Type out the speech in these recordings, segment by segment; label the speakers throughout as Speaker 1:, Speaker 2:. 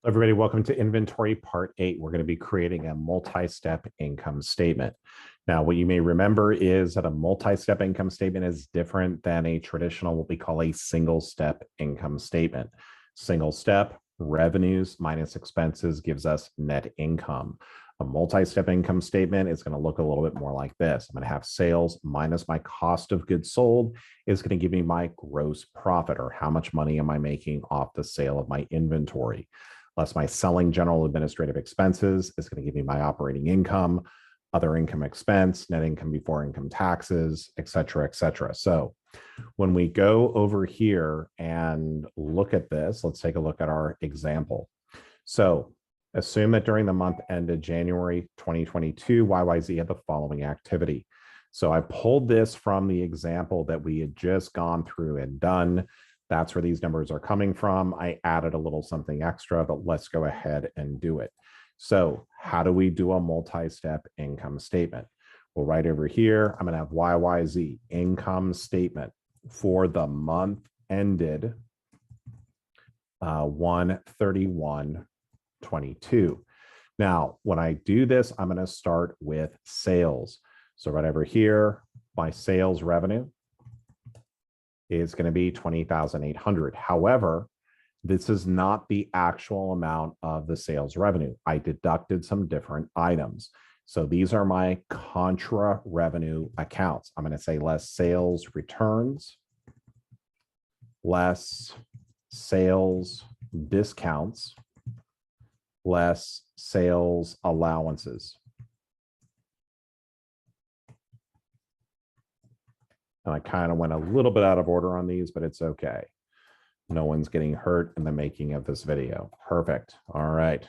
Speaker 1: Everybody, welcome to Inventory Part 8. We're going to be creating a multi-step income statement. Now, what you may remember is that a multi-step income statement is different than a traditional, what we call a single-step income statement. Single step, revenues minus expenses gives us net income. A multi-step income statement is going to look a little bit more like this. I'm going to have sales minus my cost of goods sold is going to give me my gross profit, or how much money am I making off the sale of my inventory. Less my selling general administrative expenses is going to give me my operating income, other income expense, net income before income taxes, et cetera, et cetera. So when we go over here and look at this, let's take a look at our example. So assume that during the month ended January 2022, YYZ had the following activity. So I pulled this from the example that we had just gone through and done. That's where these numbers are coming from. I added a little something extra, but let's go ahead and do it. So how do we do a multi-step income statement? Well, right over here, I'm going to have YYZ income statement for the month ended 1/31/22. Now, when I do this, I'm going to start with sales. So right over here, my sales revenue is going to be 20,800. However, this is not the actual amount of the sales revenue. I deducted some different items. So these are my contra revenue accounts. I'm going to say less sales returns, less sales discounts, less sales allowances. And I kind of went a little bit out of order on these, but it's okay. No one's getting hurt in the making of this video. Perfect. All right.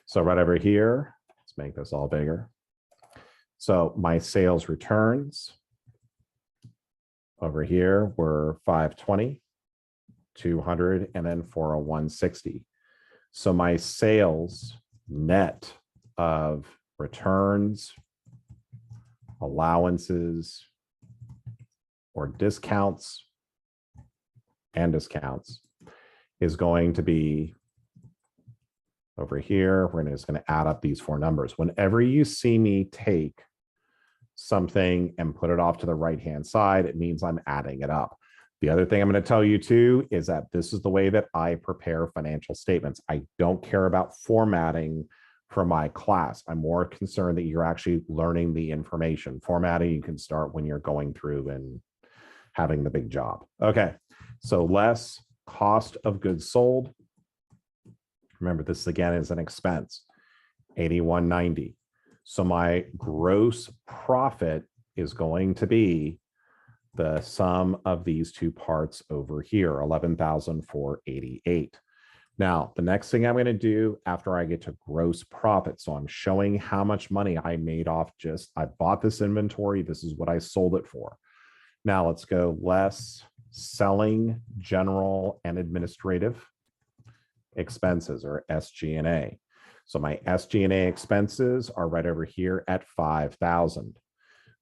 Speaker 1: So right over here, let's make this all bigger. So my sales returns over here were 520, 200, and then 40160. So my sales net of returns, allowances, or discounts and discounts is going to be over here. We're just going to add up these four numbers. Whenever you see me take something and put it off to the right-hand side, it means I'm adding it up. The other thing I'm going to tell you too is that this is the way that I prepare financial statements. I don't care about formatting for my class. I'm more concerned that you're actually learning the information. Formatting you can start when you're going through and having the big job. Okay, so less cost of goods sold. Remember, this again is an expense, 8190. So my gross profit is going to be the sum of these two parts over here, 11,488. Now, the next thing I'm going to do after I get to gross profit, so I'm showing how much money I made off I bought this inventory, this is what I sold it for. Now let's go less selling, general, and administrative expenses, or SG&A. So my SG&A expenses are right over here at 5,000.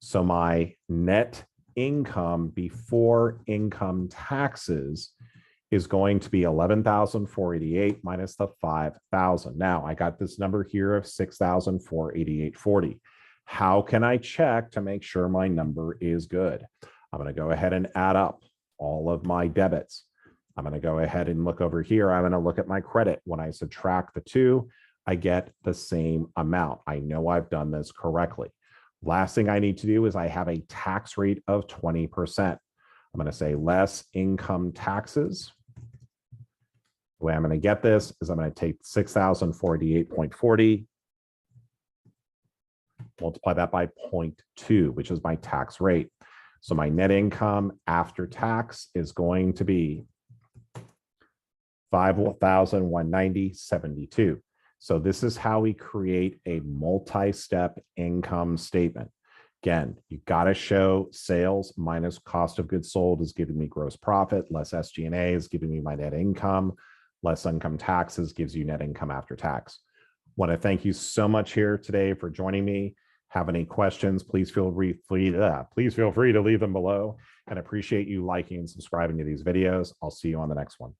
Speaker 1: So my net income before income taxes is going to be 11,488 minus the 5,000. Now I got this number here of 6,488.40. How can I check to make sure my number is good? I'm going to go ahead and add up all of my debits. I'm going to go ahead and look over here. I'm going to look at my credit. When I subtract the two, I get the same amount. I know I've done this correctly. Last thing I need to do is I have a tax rate of 20%. I'm going to say less income taxes. The way I'm going to get this is I'm going to take 6,048.40, multiply that by 0.2, which is my tax rate. So my net income after tax is going to be 5,190.72. So this is how we create a multi-step income statement. Again, you got to show sales minus cost of goods sold is giving me gross profit, less SG&A is giving me my net income, less income taxes gives you net income after tax. Want to thank you so much here today for joining me. Have any questions, please feel free to leave them below, and appreciate you liking and subscribing to these videos. I'll see you on the next one.